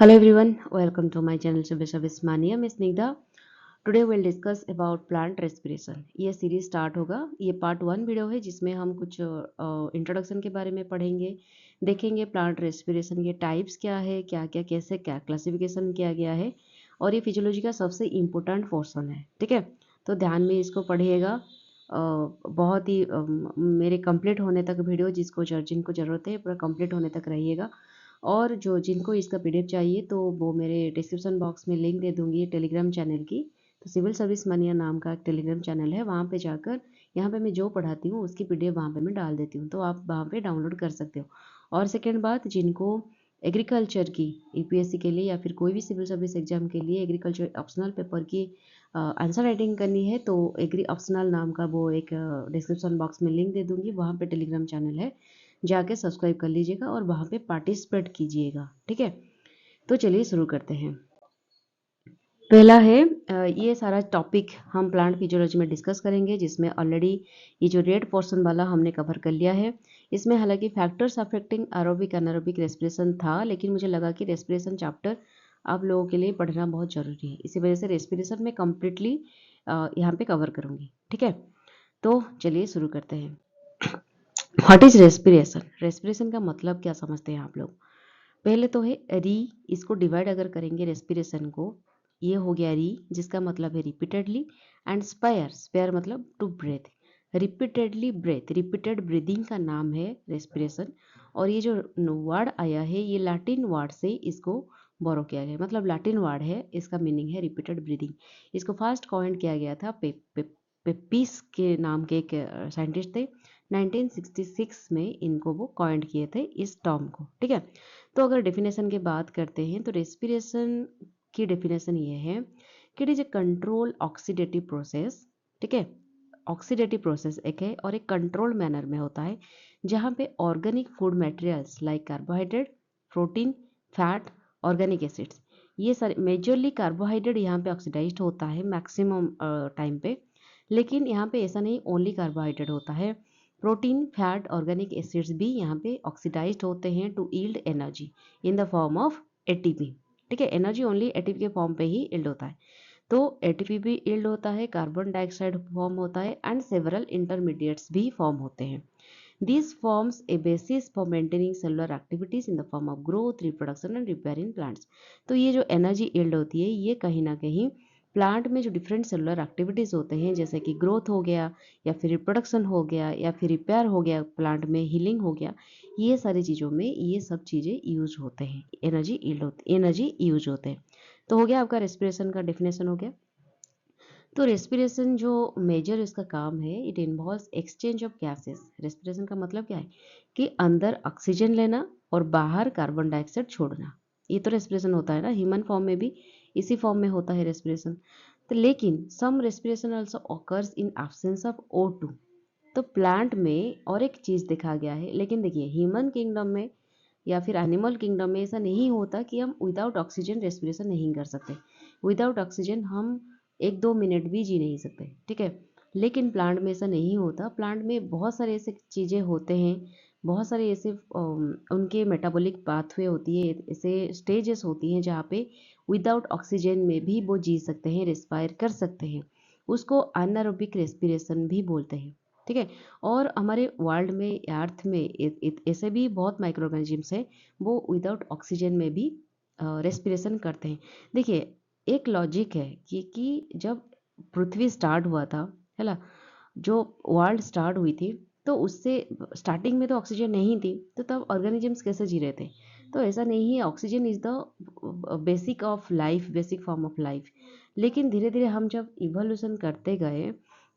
Hello everyone, welcome to my channel Subisha Vismania. मैं Snigdha. Today will discuss about plant respiration. ये series start होगा. ये part 1 video है जिसमें हम कुछ इंट्रोडक्शन के बारे में पढ़ेंगे, देखेंगे प्लांट रेस्पिरेशन के टाइप्स क्या है, क्या क्या कैसे क्या क्लासिफिकेशन किया गया है, और ये फिजियोलॉजी का सबसे इम्पोर्टेंट पोर्शन है. ठीक है, तो ध्यान में इसको पढ़िएगा. बहुत ही मेरे कंप्लीट होने तक वीडियो जिनको ज़रूरत है पूरा कंप्लीट होने तक रहिएगा. और जिनको इसका पीडीएफ चाहिए तो वो मेरे डिस्क्रिप्शन बॉक्स में लिंक दे दूंगी टेलीग्राम चैनल की. तो सिविल सर्विस मनिया नाम का एक टेलीग्राम चैनल है, वहाँ पे जाकर यहाँ पे मैं जो पढ़ाती हूँ उसकी पीडीएफ वहाँ पे मैं डाल देती हूँ, तो आप वहाँ पे डाउनलोड कर सकते हो. और सेकेंड बात, जिनको एग्रीकल्चर की यूपीएससी के लिए या फिर कोई भी सिविल सर्विस एग्जाम के लिए एग्रीकल्चर ऑप्शनल पेपर की आंसर राइटिंग करनी है, तो एग्री ऑप्शनल नाम का वो एक डिस्क्रिप्शन बॉक्स में लिंक दे दूंगी, वहाँ पे टेलीग्राम चैनल है, जाके सब्सक्राइब कर लीजिएगा और वहाँ पे पार्टिसिपेट कीजिएगा. ठीक है, तो चलिए शुरू करते हैं. पहला है ये सारा टॉपिक हम प्लांट फिजियोलॉजी में डिस्कस करेंगे, जिसमें ऑलरेडी ये जो रेड पोर्शन वाला हमने कवर कर लिया है. इसमें हालांकि factors affecting aerobic anaerobic respiration था, लेकिन मुझे लगा कि रेस्पिरेशन चैप्टर आप लोगों के लिए पढ़ना बहुत ज़रूरी है, इसी वजह से रेस्पिरेशन में कम्प्लीटली यहाँ पे कवर करूँगी. ठीक है, तो चलिए शुरू करते हैं. What is respiration? रेस्पिरेशन का मतलब क्या समझते हैं आप लोग? पहले तो है री. इसको डिवाइड अगर करेंगे रेस्पिरेशन को, ये हो गया री जिसका मतलब है रिपीटेडली, एंड स्पायर. स्पायर मतलब to breath. Repeatedly breath, repeated breathing का नाम है रेस्पिरेशन. और ये जो वर्ड आया है ये लैटिन वर्ड से इसको बोरो किया गया, मतलब लैटिन वर्ड है, इसका मीनिंग है रिपीटेड ब्रीदिंग. इसको फर्स्ट कॉइंट किया गया था पेपिस के नाम के एक साइंटिस्ट थे. 1966 में इनको वो कॉइंट किए थे इस टर्म को. ठीक है, तो अगर डेफिनेशन की बात करते हैं तो रेस्पिरेशन की डेफिनेशन ये है कि it is a control oxidative process. ठीक है, ऑक्सीडेटिव प्रोसेस एक है और एक कंट्रोल मैनर में होता है, जहाँ पे organic food materials like carbohydrate, protein, fat, organic acids, ये सारे मेजरली कार्बोहाइड्रेट यहाँ पे ऑक्सीडाइज्ड होता है मैक्सिमम टाइम पे. लेकिन यहाँ पे ऐसा नहीं ओनली कार्बोहाइड्रेट होता है, प्रोटीन, फैट, ऑर्गेनिक एसिड्स भी यहाँ पे ऑक्सीडाइज्ड होते हैं to yield energy in the form of ATP. ठीक है, एनर्जी ओनली एटीपी के फॉर्म पे ही यील्ड होता है. तो एटीपी भी यील्ड होता है, कार्बन डाइऑक्साइड फॉर्म होता है, एंड सेवरल इंटरमीडिएट्स भी फॉर्म होते हैं. This forms a basis for maintaining cellular activities in the form of growth, reproduction and repair in plants. तो ये जो एनर्जी यील्ड होती है ये कहीं ना कहीं प्लांट में जो डिफरेंट सेलुलर एक्टिविटीज़ होते हैं, जैसे कि ग्रोथ हो गया या फिर रिप्रोडक्शन हो गया या फिर रिपेयर हो गया, प्लांट में हीलिंग हो गया, ये सारी चीज़ों में ये सब चीज़ें यूज होते हैं, एनर्जी यील्ड होती एनर्जी यूज होते हैं. तो हो गया आपका रेस्पिरेशन का डेफिनेशन हो गया. तो रेस्पिरेशन जो मेजर इसका काम है, it involves exchange of gases. Respiration का मतलब क्या है कि अंदर ऑक्सीजन लेना और बाहर कार्बन डाइऑक्साइड छोड़ना. ये तो रेस्पिरेशन होता है ना, ह्यूमन फॉर्म में भी इसी फॉर्म में होता है रेस्पिरेशन. तो लेकिन some respiration also occurs in absence of O2. तो प्लांट में और एक चीज़ देखा गया है, लेकिन देखिए ह्यूमन किंगडम में या फिर एनिमल किंगडम में ऐसा नहीं होता कि हम विदाउट ऑक्सीजन रेस्पिरेशन नहीं कर सकते. विदाउट ऑक्सीजन हम 1-2 मिनट भी जी नहीं सकते. ठीक है, लेकिन प्लांट में ऐसा नहीं होता. प्लांट में बहुत सारे ऐसे चीज़ें होते हैं, बहुत सारे ऐसे उनके मेटाबॉलिक पाथवे होती है, ऐसे स्टेजेस होती हैं जहाँ पे विदाउट ऑक्सीजन में भी वो जी सकते हैं, रेस्पायर कर सकते हैं. उसको एनारोबिक रेस्पिरेशन भी बोलते हैं. ठीक है, और हमारे वर्ल्ड में, अर्थ में ऐसे भी बहुत माइक्रो ऑर्गेनिजम्स हैं वो विदाउट ऑक्सीजन में भी रेस्पिरेशन करते हैं. देखिए, एक लॉजिक है कि जब पृथ्वी स्टार्ट हुआ था, है ना, जो वर्ल्ड स्टार्ट हुई थी, तो उससे स्टार्टिंग में तो ऑक्सीजन नहीं थी, तो तब ऑर्गेनिजम्स कैसे जी रहे थे? तो ऐसा नहीं है, oxygen is the basic of life, basic form of life. लेकिन धीरे धीरे हम जब इवोल्यूशन करते गए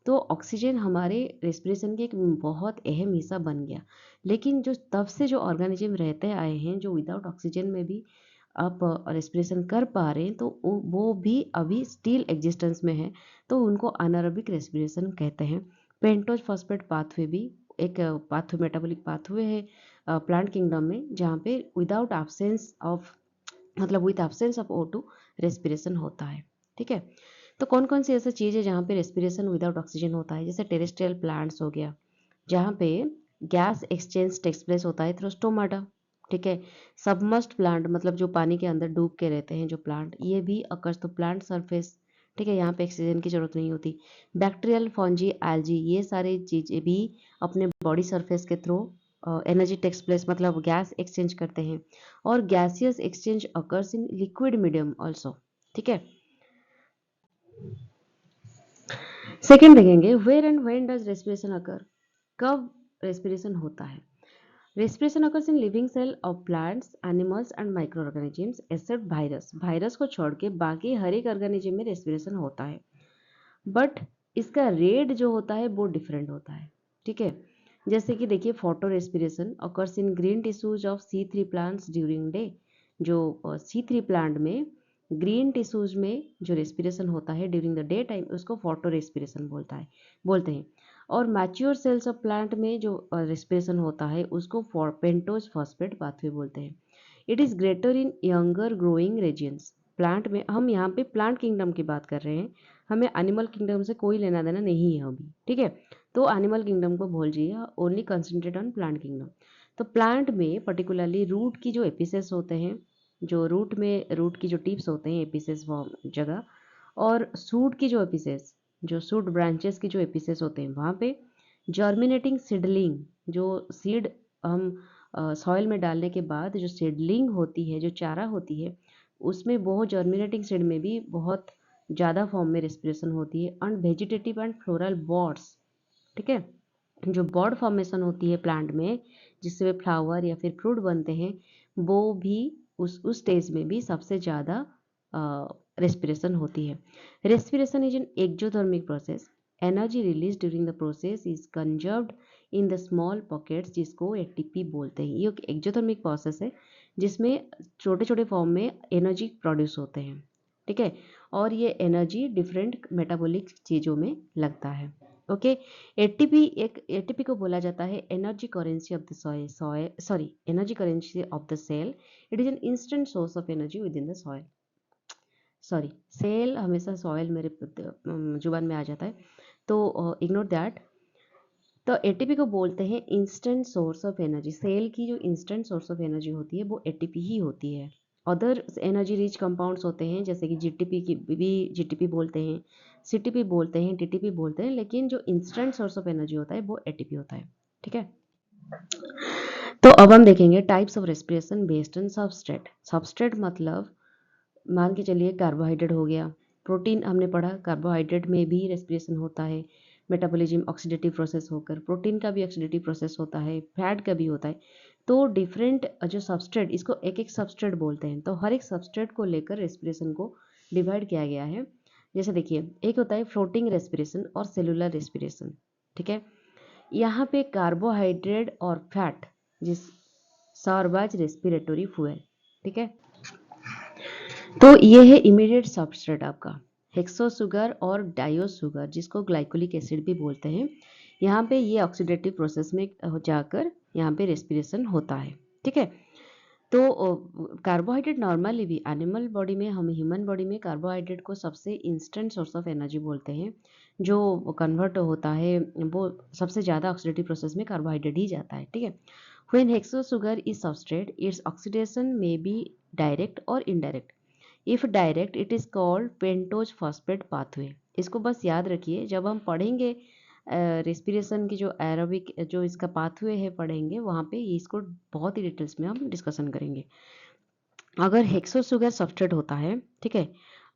तो ऑक्सीजन हमारे रेस्पिरेशन के एक बहुत अहम हिस्सा बन गया. लेकिन जो तब से जो ऑर्गेनिज्म रहते आए हैं, जो विदाउट ऑक्सीजन में भी आप रेस्पिरेशन कर पा रहे हैं, तो वो भी अभी स्टिल एग्जिस्टेंस में है, तो उनको अनारोबिक रेस्पिरेशन कहते हैं. पेंटोज फॉस्फेट पाथवे भी एक पाथवे, मेटाबॉलिक पाथवे है प्लांट किंगडम में, जहाँ पे विदाउट एब्सेंस ऑफ, मतलब with absence of O2 respiration होता है. ठीक है, तो कौन कौन सी ऐसी चीज़ है जहाँ पे रेस्पिरेशन विदाउट ऑक्सीजन होता है? जैसे टेरेस्ट्रियल प्लांट्स हो गया, जहाँ पे गैस एक्सचेंज टेक्स प्लेस होता है थ्रू स्टोमाटा. ठीक है। सबमर्स्ड प्लांट मतलब जो पानी के अंदर डूब के रहते हैं जो प्लांट, ये भी अकर्स तो प्लांट सरफेस, ठीक है, यहाँ पे ऑक्सीजन की जरूरत नहीं होती। बैक्टीरियल, फंजी, एल्जी, ये सारी चीजें भी अपने बॉडी सरफेस के थ्रू एनर्जी टेक्स प्लेस मतलब गैस एक्सचेंज करते हैं। और gaseous exchange occurs in liquid medium also, ठीक है। सेकेंड देखेंगे, where and when does respiration occur, कब रेस्पिरेशन होता है। Respiration occurs in living cell of plants, animals and microorganisms except virus। Virus को छोड़ के बाकी हर एक ऑर्गेनिज्म में रेस्पिरेशन होता है, बट इसका रेट जो होता है वो डिफरेंट होता है, ठीक है। जैसे कि देखिए, photo respiration occurs in green tissues of C3 plants during day। जो C3 प्लांट में ग्रीन टिश्यूज में जो रेस्पिरेशन होता है ड्यूरिंग द डे टाइम, उसको फोटो रेस्पिरेशन बोलते हैं। और मैच्योर सेल्स ऑफ प्लांट में जो रेस्पिरेशन होता है उसको पेंटोज फॉस्फेट पाथवे बोलते हैं। It is greater in younger growing regions. Plant में, हम यहाँ पे प्लांट किंगडम की बात कर रहे हैं, हमें एनिमल किंगडम से कोई लेना देना नहीं है अभी, ठीक है। तो एनिमल किंगडम को भूल जाइए, only concentrate on plant kingdom. तो प्लांट में पर्टिकुलरली रूट की जो एपिसेस होते हैं, जो रूट की जो टिप्स होते हैं एपिसेस जगह, और सूट की जो एपिसेस, जो सूट ब्रांचेस की जो एपिसेस होते हैं वहाँ पे जर्मिनेटिंग सीडलिंग, जो सीड हम सॉइल में डालने के बाद जो सीडलिंग होती है, जो चारा होती है, उसमें बहुत जर्मिनेटिंग सीड में भी बहुत ज़्यादा फॉर्म में रेस्पिरेशन होती है। एंड वेजिटेटिव एंड फ्लोरल बॉड्स, ठीक है, जो बॉड फॉर्मेशन होती है प्लांट में जिससे वे फ्लावर या फिर फ्रूट बनते हैं, वो भी उस स्टेज में भी सबसे ज़्यादा रेस्पिरेशन होती है। Respiration is an exothermic process. Energy release during the process is conserved in the small pockets, जिसको एटीपी बोलते हैं। ये एक एक्जोथर्मिक प्रोसेस है जिसमें छोटे छोटे फॉर्म में एनर्जी प्रोड्यूस होते हैं, ठीक है। और ये एनर्जी डिफरेंट मेटाबॉलिक चीज़ों में लगता है, ओके। एटीपी को बोला जाता है energy currency of the energy currency of the cell. It is an instant source of energy within the soil. Sorry, cell हमेशा सॉइल मेरे जुबान में आ जाता है, तो इग्नोर दैट। तो एटीपी को बोलते हैं instant source of energy. Cell की जो इंस्टेंट सोर्स ऑफ एनर्जी होती है वो एटीपी ही होती है। अदर एनर्जी रिच कंपाउंड्स होते हैं जैसे कि जीटीपी की भी जीटीपी बोलते हैं, सीटीपी बोलते हैं, टीटीपी बोलते हैं, लेकिन जो इंस्टेंट सोर्स ऑफ एनर्जी होता है वो एटीपी होता है, ठीक है। तो अब हम देखेंगे types of respiration based on substrate. Substrate मतलब मान के चलिए कार्बोहाइड्रेट हो गया, प्रोटीन हमने पढ़ा, कार्बोहाइड्रेट में भी रेस्पिरेशन होता है, मेटाबॉलिज्म ऑक्सीडेटिव प्रोसेस होकर, प्रोटीन का भी ऑक्सीडेटिव प्रोसेस होता है, फैट का भी होता है। तो डिफरेंट जो सबस्ट्रेट, इसको एक एक सबस्ट्रेट बोलते हैं, तो हर एक सबस्ट्रेट को लेकर रेस्पिरेशन को डिवाइड किया गया है। जैसे देखिए, एक होता है फ्लोटिंग रेस्पिरेशन और सेलुलर रेस्पिरेशन, ठीक है। यहाँ पे कार्बोहाइड्रेट और फैट जिस सर्वाज रेस्पिरेटरी फ्यूल, ठीक है। तो ये है इमीडिएट सबस्ट्रेट आपका, हेक्सो शुगर और डायो शुगर, जिसको ग्लाइकोलिक एसिड भी बोलते हैं। यहाँ पे ये ऑक्सीडेटिव प्रोसेस में जाकर यहाँ पे रेस्पिरेशन होता है, ठीक है। तो कार्बोहाइड्रेट नॉर्मली भी एनिमल बॉडी में, हम ह्यूमन बॉडी में कार्बोहाइड्रेट को सबसे इंस्टेंट सोर्स ऑफ एनर्जी बोलते हैं। जो कन्वर्ट होता है वो सबसे ज़्यादा ऑक्सीडेटिव प्रोसेस में कार्बोहाइड्रेट ही जाता है, ठीक है। When hexose sugar is substrate, its oxidation may be direct और indirect. If direct, it is called pentose phosphate pathway. इसको बस याद रखिए, जब हम पढ़ेंगे रेस्पिरेशन की जो एरोबिक जो इसका पाथवे है पढ़ेंगे, वहाँ पे इसको बहुत ही डिटेल्स में हम डिस्कशन करेंगे। अगर हेक्सो शुगर सबस्ट्रेट होता है, ठीक है,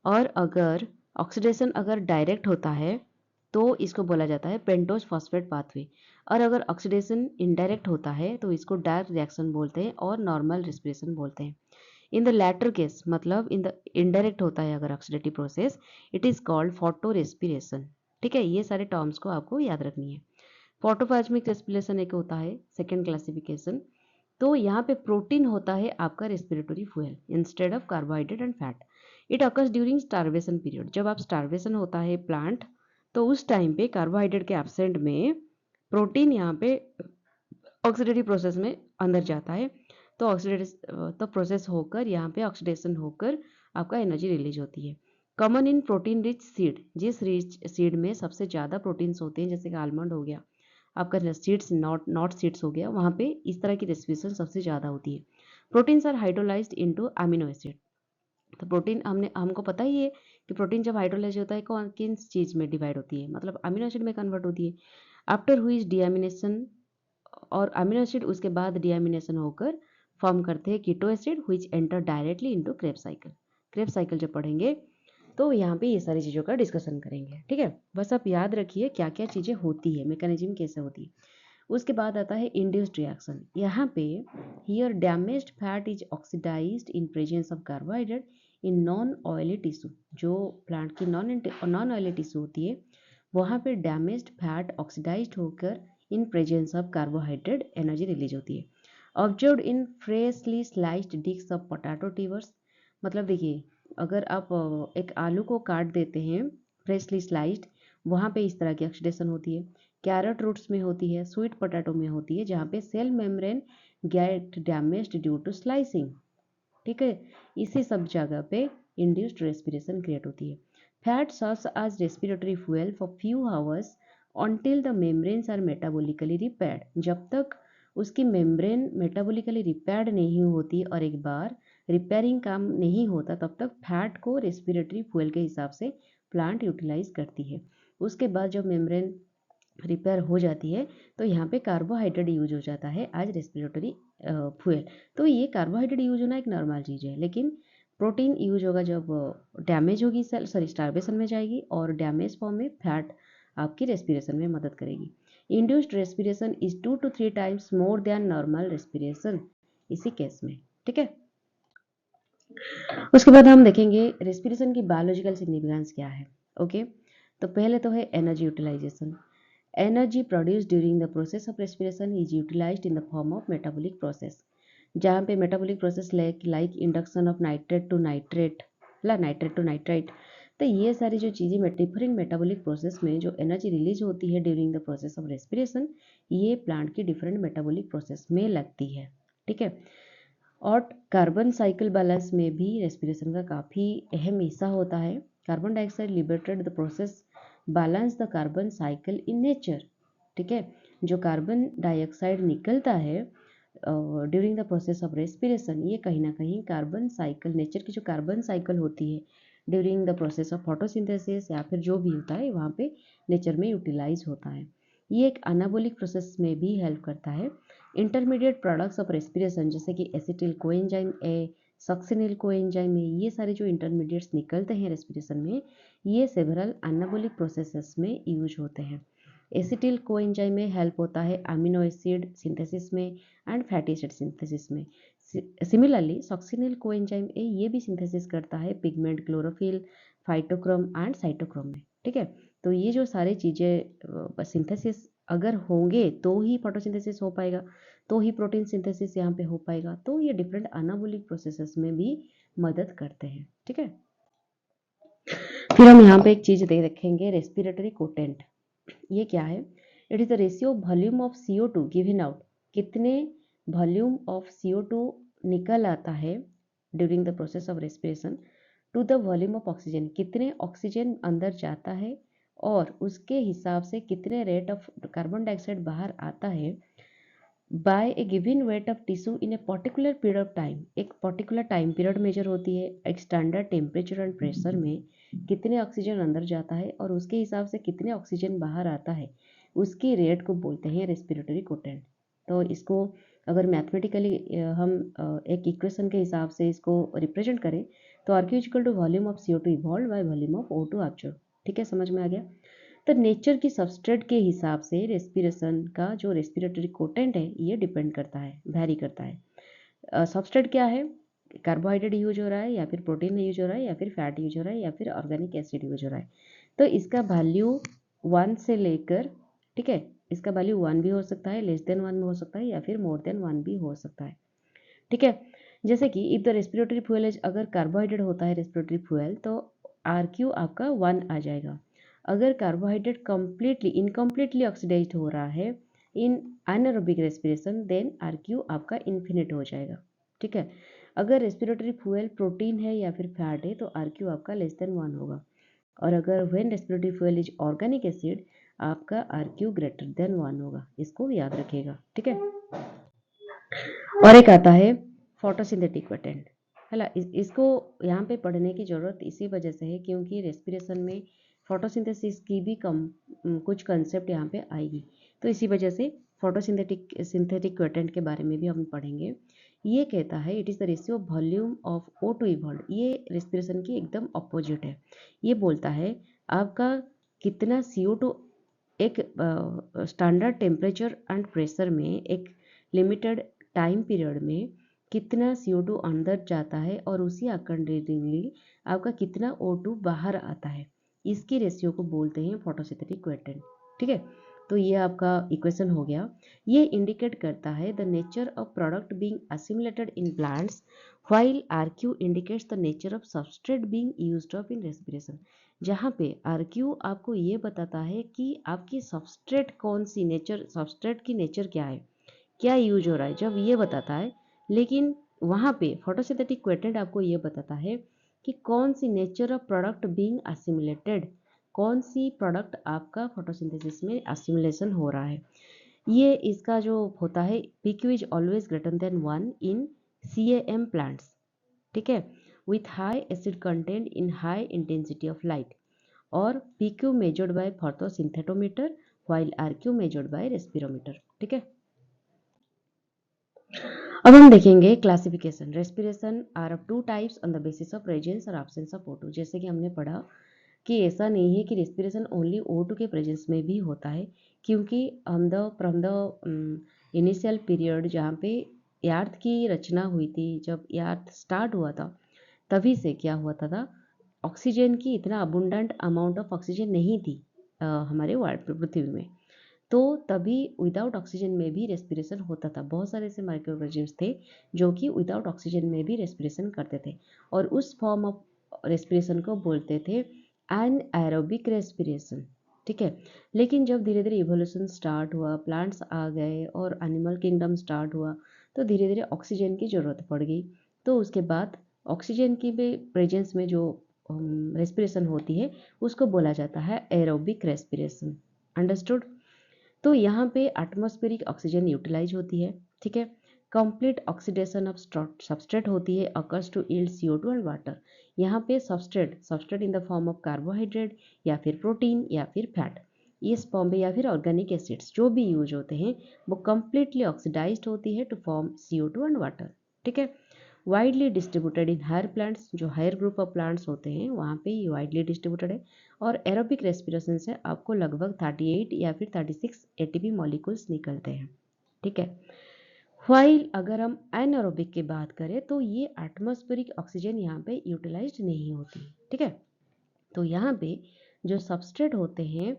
और अगर ऑक्सीडेशन अगर डायरेक्ट होता है तो इसको बोला जाता है पेंटोज फॉस्फेट पाथवे। और अगर ऑक्सीडेशन इनडायरेक्ट होता है तो इसको डार्क रिएक्शन बोलते हैं और नॉर्मल रेस्पिरेशन बोलते हैं। इन द लैटर केस, मतलब इन द इनडायरेक्ट होता है अगर oxidative process, it is called photo respiration, ठीक है। ये सारे टर्म्स को आपको याद रखनी है। फोटोप्लाज्मिक रेस्पिरेशन एक होता है, सेकेंड क्लासिफिकेशन। तो यहाँ पे प्रोटीन होता है आपका respiratory fuel instead of carbohydrate and fat. It occurs during starvation period. जब आप स्टारवेशन होता है प्लांट, तो उस टाइम पे कार्बोहाइड्रेट के एब्सेंट में प्रोटीन यहाँ पे ऑक्सीडेटिव प्रोसेस में अंदर जाता है। तो प्रोसेस होकर यहाँ पे ऑक्सीडेशन होकर आपका एनर्जी रिलीज होती है। Common in protein rich seed, जिस रिच सीड में सबसे ज़्यादा प्रोटीन्स होते हैं, जैसे कि आलमंड हो गया, आपका सीड्स नॉट सीड्स हो गया, वहाँ पे इस तरह की रेस्पिरेशन सबसे ज़्यादा होती है। Proteins are hydrolysed into amino acid. तो प्रोटीन हमको पता ही है कि प्रोटीन जब हाइड्रोलाइज होता है कौन किन चीज़ में डिवाइड होती है, मतलब अमीनो एसिड में कन्वर्ट होती है। आफ्टर हुई डीएमिनेशन, और अमीनो एसिड उसके बाद डीएमिनेशन होकर फॉर्म करते हैं keto acid which enter directly into Kreb cycle. Kreb cycle जब पढ़ेंगे तो यहाँ पे ये सारी चीज़ों का डिस्कशन करेंगे, ठीक है। बस आप याद रखिए क्या क्या चीज़ें होती है, मैकेनिज्म कैसे होती है। उसके बाद आता है इंड्यूस्ड रिएक्शन। यहाँ पे here damaged fat is oxidised in presence of carbohydrate in non oily tissue. जो प्लांट की नॉन ऑयली टिश्यू होती है वहाँ पे डैमेज्ड फैट ऑक्सीडाइज्ड होकर in presence of carbohydrate energy release होती है। Observed in freshly sliced disc of potato tubers. मतलब देखिए, अगर आप एक आलू को काट देते हैं फ्रेशली स्लाइस्ड, वहाँ पे इस तरह की ऑक्सीडेशन होती है। कैरेट रूट्स में होती है, स्वीट पोटैटो में होती है, जहाँ पे cell membrane get damaged due to slicing, ठीक है। इसी सब जगह पे इंड्यूस्ड रेस्पिरेशन क्रिएट होती है। Fat serves as respiratory fuel for few hours until the membranes are metabolically repaired। जब तक उसकी मेम्ब्रेन मेटाबोलिकली रिपेयर्ड नहीं होती और एक बार रिपेयरिंग काम नहीं होता, तब तक फैट को रेस्पिरेटरी फ्यूल के हिसाब से प्लांट यूटिलाइज करती है। उसके बाद जब मेम्ब्रेन रिपेयर हो जाती है तो यहाँ पे कार्बोहाइड्रेट यूज हो जाता है एज रेस्पिरेटरी फ्यूल। तो ये कार्बोहाइड्रेट यूज होना एक नॉर्मल चीज़ है, लेकिन प्रोटीन यूज होगा जब डैमेज होगी सेल, सॉरी स्टार्वेशन में जाएगी, और डैमेज फॉर्म में फैट आपकी रेस्पिरेशन में मदद करेगी। Induced respiration is 2 to 3 times more than normal respiration इसी केस में, ठीक है। उसके बाद हम देखेंगे रेस्पिरेशन की बायोलॉजिकल सिग्निफिकेंस क्या है। ओके, तो पहले तो है energy utilisation. Energy produce during the process of respiration is utilised in the form of metabolic process. जहाँ पे metabolic process like induction of nitrate to nitrate, nitrate to nitrite. तो ये सारी जो चीज़ें डिफरेंट मेटाबॉलिक प्रोसेस में जो energy release होती है during the process of respiration, ये प्लांट की डिफरेंट मेटाबॉलिक प्रोसेस में लगती है, ठीक है। और कार्बन साइकिल बैलेंस में भी रेस्पिरेशन का काफ़ी अहम हिस्सा होता है। Carbon dioxide liberated the process balance the carbon cycle in nature, ठीक है। जो कार्बन डाइऑक्साइड निकलता है during the process of respiration, ये कहीं ना कहीं कार्बन साइकिल, नेचर की जो कार्बन साइकिल होती है during the process of photosynthesis या फिर जो भी होता है वहाँ पे नेचर में यूटिलाइज होता है। ये एक अनाबोलिक प्रोसेस में भी हेल्प करता है। इंटरमीडिएट प्रोडक्ट्स ऑफ रेस्पिरेशन जैसे कि acetyl coenzyme A, succinyl coenzyme A, ये सारे जो इंटरमीडिएट्स निकलते हैं रेस्पिरेशन में, ये सेवरल एनाबोलिक प्रोसेसेस में यूज होते हैं। एसिटिल कोएंजाइम में हेल्प होता है अमीनो एसिड सिंथेसिस में एंड फैटी एसिड सिंथेसिस में। सिमिलरली सक्सिनिल कोएंजाइम ए ये भी सिंथेसिस करता है pigment, chlorophyll, phytochrome and cytochrome में, ठीक है। तो ये जो सारी चीज़ें सिंथेसिस अगर होंगे तो ही फोटोसिंथेसिस हो पाएगा, तो ही प्रोटीन सिंथेसिस यहाँ पे हो पाएगा। तो ये डिफरेंट अनाबोलिक प्रोसेसेस में भी मदद करते हैं, ठीक है। फिर हम यहाँ पे एक चीज़ देख रखेंगे, रेस्पिरेटरी कोटेंट। ये क्या है? It is the ratio volume of CO2 given out. कितने वॉल्यूम ऑफ CO2 निकल आता है during the process of respiration to the volume of oxygen, कितने ऑक्सीजन अंदर जाता है और उसके हिसाब से कितने रेट ऑफ कार्बन डाइऑक्साइड बाहर आता है by a given weight of tissue in a particular period of time. एक पर्टिकुलर टाइम पीरियड मेजर होती है, एक स्टैंडर्ड टेम्परेचर एंड प्रेशर में कितने ऑक्सीजन अंदर जाता है और उसके हिसाब से कितने ऑक्सीजन बाहर आता है, उसकी रेट को बोलते हैं रेस्पिरेटरी कोटेंट। तो इसको अगर मैथमेटिकली हम एक इक्वेशन के हिसाब से इसको रिप्रेजेंट करें तो R Q equal to volume of CO2 evolve by volume of O2 observe, ठीक है, समझ में आ गया। तो नेचर की सबस्ट्रेट के हिसाब से रेस्पिरेशन का जो रेस्पिरेटरी कोटेंट है ये डिपेंड करता है, वैरी करता है। सबस्ट्रेट क्या है? कार्बोहाइड्रेट यूज हो रहा है या फिर प्रोटीन यूज हो रहा है या फिर फैट यूज हो रहा है या फिर ऑर्गेनिक एसिड यूज हो रहा है। तो इसका वैल्यू 1 से लेकर, ठीक है, इसका वैल्यू 1 भी हो सकता है, लेस देन 1 भी हो सकता है या फिर मोर देन 1 भी हो सकता है, ठीक है। जैसे कि if the respiratory fuel is, अगर कार्बोहाइड्रेट होता है रेस्पिरेटरी फ्यूल तो RQ आपका 1 आ जाएगा। अगर कार्बोहाइड्रेट कंप्लीटली इनकम्प्लीटली ऑक्सीडाइज्ड हो रहा है in anaerobic respiration then RQ आपका इन्फिनिट हो जाएगा, ठीक है। अगर रेस्पिरेटरी फ्यूल प्रोटीन है या फिर फैट है तो RQ आपका लेस देन 1 होगा। और अगर when respiratory fuel is organic acid आपका RQ ग्रेटर देन 1 होगा, इसको याद रखिएगा, ठीक है। और एक आता है फोटोसिंथेटिक क्वेटेंट है ना। इसको यहाँ पे पढ़ने की ज़रूरत इसी वजह से है क्योंकि रेस्पिरेशन में फोटोसिंथेसिस की भी कुछ कंसेप्ट यहाँ पे आएगी, तो इसी वजह से सिंथेटिक क्वेटेंट के बारे में भी हम पढ़ेंगे। ये कहता है it is the ratio of volume of O2 evolve. ये रेस्पिरेशन की एकदम अपोजिट है। ये बोलता है आपका कितना CO2 एक स्टैंडर्ड टेम्परेचर एंड प्रेशर में एक लिमिटेड टाइम पीरियड में कितना CO2 अंदर जाता है और उसी अकॉर्डिंगली आपका कितना O2 बाहर आता है, इसकी रेशियो को बोलते हैं फोटोसिंथेटिक क्वेटेंट। ठीक है, तो ये आपका इक्वेशन हो गया। ये इंडिकेट करता है the nature of product being assimilated in plants while RQ indicates the nature of substrate being used up in respiration. जहाँ पे RQ आपको ये बताता है कि आपकी सबस्ट्रेट कौन सी नेचर, सबस्ट्रेट की नेचर क्या है, क्या यूज हो रहा है, जब ये बताता है। लेकिन वहाँ पे फोटोसिंथेटिक क्वेटेंट आपको ये बताता है कि कौन सी nature of product being assimilated, कौन सी प्रोडक्ट आपका फोटोसिंथेसिस में असिमुलेशन हो रहा है। ये इसका जो होता है PQ is always greater than 1 in CAM plants. ठीक है, with high acid content in high intensity of light, और PQ measured by photosynthetometer while RQ measured by respirometer. ठीक है, अब हम देखेंगे classification. Respiration are of two types on the basis of presence और absence of O2। जैसे कि हमने पढ़ा कि ऐसा नहीं है कि रेस्पिरेशन ओनली O2 के प्रेजेंस में भी होता है, क्योंकि हम फ्रॉम द इनिशियल पीरियड जहाँ पे अर्थ की रचना हुई थी, जब अर्थ स्टार्ट हुआ था, तभी से क्या हुआ था ऑक्सीजन की इतना अबुंडेंट अमाउंट ऑफ ऑक्सीजन नहीं थी हमारे पृथ्वी में, तो तभी विदाउट ऑक्सीजन में भी रेस्पिरेशन होता था। बहुत सारे ऐसे माइक्रो ऑर्गेनिजम्स थे जो कि विदाउट ऑक्सीजन में भी रेस्पिरेशन करते थे, और उस फॉर्म ऑफ रेस्पिरेशन को बोलते थे एनाएरोबिक रेस्पिरेशन। ठीक है, लेकिन जब धीरे धीरे इवोल्यूशन स्टार्ट हुआ, प्लांट्स आ गए और एनिमल किंगडम स्टार्ट हुआ, तो धीरे धीरे ऑक्सीजन की ज़रूरत पड़ गई। तो उसके बाद ऑक्सीजन की भी प्रेजेंस में जो रेस्पिरेशन होती है उसको बोला जाता है एरोबिक रेस्पिरेशन। अंडरस्टूड। तो यहाँ पे एटमॉस्फेरिक ऑक्सीजन यूटिलाइज होती है। ठीक है, कंप्लीट ऑक्सीडेशन ऑफ सबस्ट्रेट होती है occurs to yield CO2 and water. यहाँ पे substrate in the form of carbohydrate या फिर प्रोटीन या फिर फैट, इस फॉर्म में, या फिर ऑर्गेनिक एसिड्स जो भी यूज होते हैं वो कंप्लीटली ऑक्सीडाइज्ड होती है to form CO2 and water. ठीक है, widely distributed in higher plants, जो हायर ग्रुप ऑफ प्लांट्स होते हैं वहाँ पे ये वाइडली डिस्ट्रीब्यूटेड है। और एरोबिक रेस्पिरेशन से आपको लगभग 38 या फिर 36 ATP मॉलिक्यूल्स निकलते हैं। ठीक है, व्हाइल अगर हम एनारोबिक की बात करें तो ये एटमॉस्फेरिक ऑक्सीजन यहाँ पे यूटिलाइज्ड नहीं होती। ठीक है, तो यहाँ पे जो सबस्ट्रेट होते हैं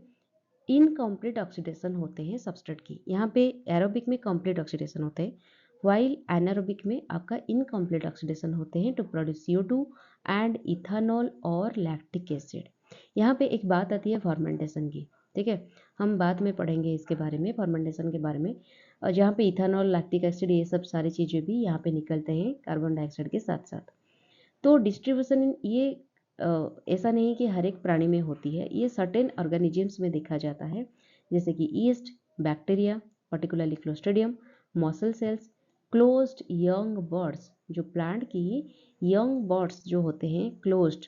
इनकम्प्लीट ऑक्सीडेशन होते हैं सबस्ट्रेट की। यहाँ पे एरोबिक में कंप्लीट ऑक्सीडेशन होते हैं, वाइल एनारोबिक में आपका इनकम्प्लीट ऑक्सीडेशन होते हैं to produce CO2 and ethanol और लैक्टिक एसिड। यहाँ पे एक बात आती है फर्मेंटेशन की। ठीक है, हम बाद में पढ़ेंगे इसके बारे में, फर्मेंटेशन के बारे में, और जहाँ पे इथानॉल, लैक्टिक एसिड, ये सब सारी चीज़ें भी यहाँ पे निकलते हैं कार्बन डाइऑक्साइड के साथ साथ। तो डिस्ट्रीब्यूशन ये ऐसा नहीं कि हर एक प्राणी में होती है, ये सर्टेन ऑर्गेनिजम्स में देखा जाता है, जैसे कि yeast, bacteria, particularly Clostridium, muscle cells, closed young birds, जो प्लांट की यंग बर्ड्स जो होते हैं क्लोज्ड,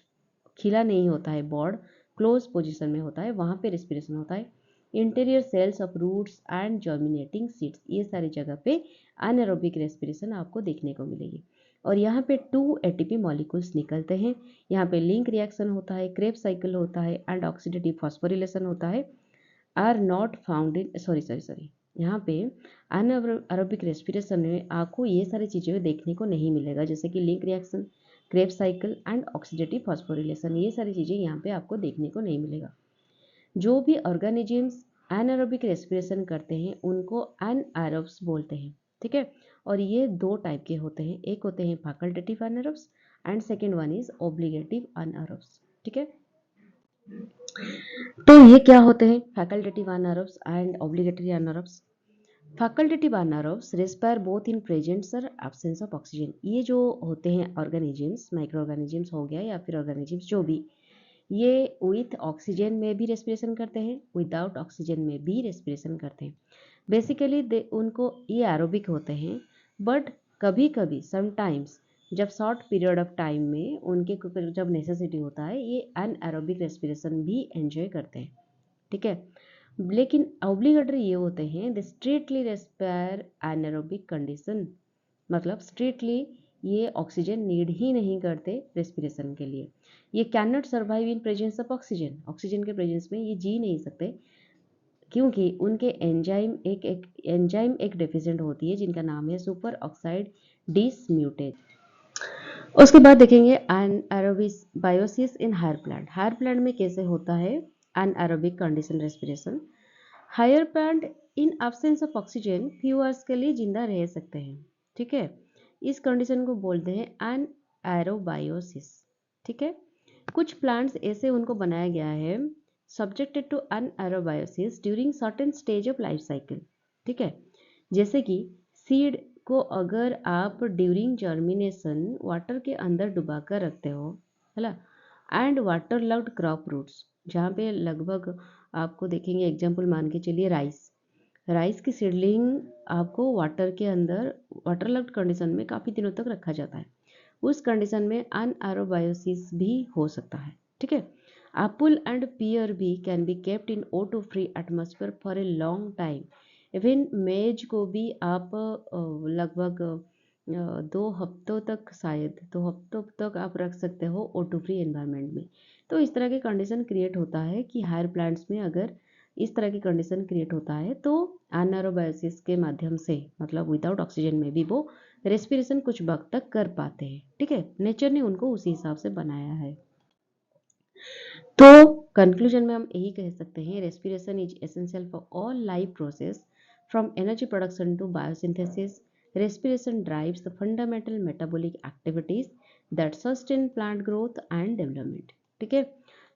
खिला नहीं होता है बॉर्ड, क्लोज पोजीशन में होता है, वहाँ पे रेस्पिरेशन होता है। Interior cells of roots and germinating seeds, ये सारी जगह पे अनएरोबिक रेस्पिरेशन आपको देखने को मिलेगी। और यहाँ पे 2 ATP मॉलिक्यूल्स निकलते हैं। यहाँ पे लिंक रिएक्शन होता है, क्रेब्स साइकिल होता है एंड ऑक्सीडेटिव फॉस्फोरिलेशन होता है, are not found in sorry यहाँ पे अनएरोबिक रेस्पिरेशन में आपको ये सारी चीज़ें देखने को नहीं मिलेगा, जैसे कि link reaction, Krebs cycle and oxidative phosphorylation, ये सारी चीज़ें यहाँ पे आपको देखने को नहीं मिलेगा। जो भी ऑर्गेनिजम्स एनारोबिक रेस्पिरेशन करते हैं उनको एनएरोब्स बोलते हैं। ठीक है, और ये 2 टाइप के होते हैं, एक होते हैं facultative anaerobes and second one is obligative anaerobes. ठीक है, तो ये क्या होते हैं facultative anaerobes and obligatory anaerobes. Facultative anaerobes respire both in presence और एब्सेंस ऑफ ऑक्सीजन। ये जो होते हैं ऑर्गेनिजम्स, माइक्रो ऑर्गेनिजम्स हो गया या फिर ऑर्गेनिजम्स जो भी, ये विथ ऑक्सीजन में भी रेस्पिरेशन करते हैं, विदाउट ऑक्सीजन में भी रेस्पिरेशन करते हैं। बेसिकली उनको ये एरोबिक होते हैं, बट कभी कभी समटाइम्स जब शॉर्ट पीरियड ऑफ टाइम में उनके जब नेसेसिटी होता है ये एनएरोबिक रेस्पिरेशन भी एंजॉय करते हैं, ठीक है। लेकिन ऑब्लिगेटरी ये होते हैं the strictly respire anaerobic condition, मतलब स्ट्रिक्टली ये ऑक्सीजन नीड ही नहीं करते रेस्पिरेशन के लिए। ये can not survive in presence of oxygen, oxygen के प्रेजेंस में ये जी नहीं सकते, क्योंकि उनके एंजाइम एक डेफिशिएंट होती है जिनका नाम है सुपर ऑक्साइड डिसम्यूटेज। उसके बाद देखेंगे anaerobic biosis in higher plant. Higher plant में कैसे होता है anaerobic condition respiration. Higher plant in absence of oxygen few hours के लिए जिंदा रह सकते हैं, ठीक है। इस कंडीशन को बोलते हैं एनारोबायोसिस, ठीक है। कुछ प्लांट्स ऐसे उनको बनाया गया है subjected to anaerobiosis during certain stage of life cycle, ठीक है। जैसे कि सीड को अगर आप ड्यूरिंग जर्मिनेशन वाटर के अंदर डुबा कर रखते हो, है ना, and water logged crop roots, जहाँ पे लगभग आपको देखेंगे एग्जाम्पल मान के चलिए राइस की सीडलिंग आपको वाटर के अंदर वाटर लव्ड कंडीशन में काफ़ी दिनों तक रखा जाता है, उस कंडीशन में अनएरोबायोसिस भी हो सकता है, ठीक है। एप्पल एंड पियर भी can be kept in O2 free atmosphere for a long time. Even मेज को भी आप लगभग 2 हफ्तों तक, शायद 2 हफ्तों तक आप रख सकते हो O2 फ्री एनवायरनमेंट में। तो इस तरह के कंडीशन क्रिएट होता है कि हायर प्लांट्स में अगर इस तरह की कंडीशन क्रिएट होता है तो एनारोबायोसिस के माध्यम से, मतलब विदाउट ऑक्सीजन में भी वो रेस्पिरेशन कुछ वक्त तक कर पाते हैं, ठीक है। नेचर ने उनको उसी हिसाब से बनाया है। तो कंक्लूजन में हम यही कह सकते हैं respiration is essential for all life process from energy production to biosynthesis. Respiration drives the fundamental metabolic activities that sustain plant growth and development, ठीक है।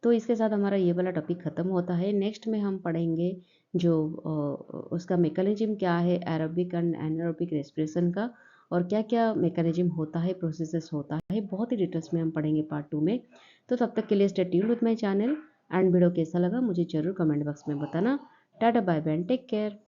तो इसके साथ हमारा ये वाला टॉपिक खत्म होता है। नेक्स्ट में हम पढ़ेंगे जो उसका मैकेनिज्म क्या है एरोबिक एंड एनारोबिक रेस्पिरेशन का, और क्या क्या मैकेनिज्म होता है, प्रोसेसेस होता है, बहुत ही डिटेल्स में हम पढ़ेंगे पार्ट 2 में। तो तब तक के लिए stay tuned with my channel and video कैसा लगा मुझे जरूर कमेंट बॉक्स में बताना। Tata bye bye, take care.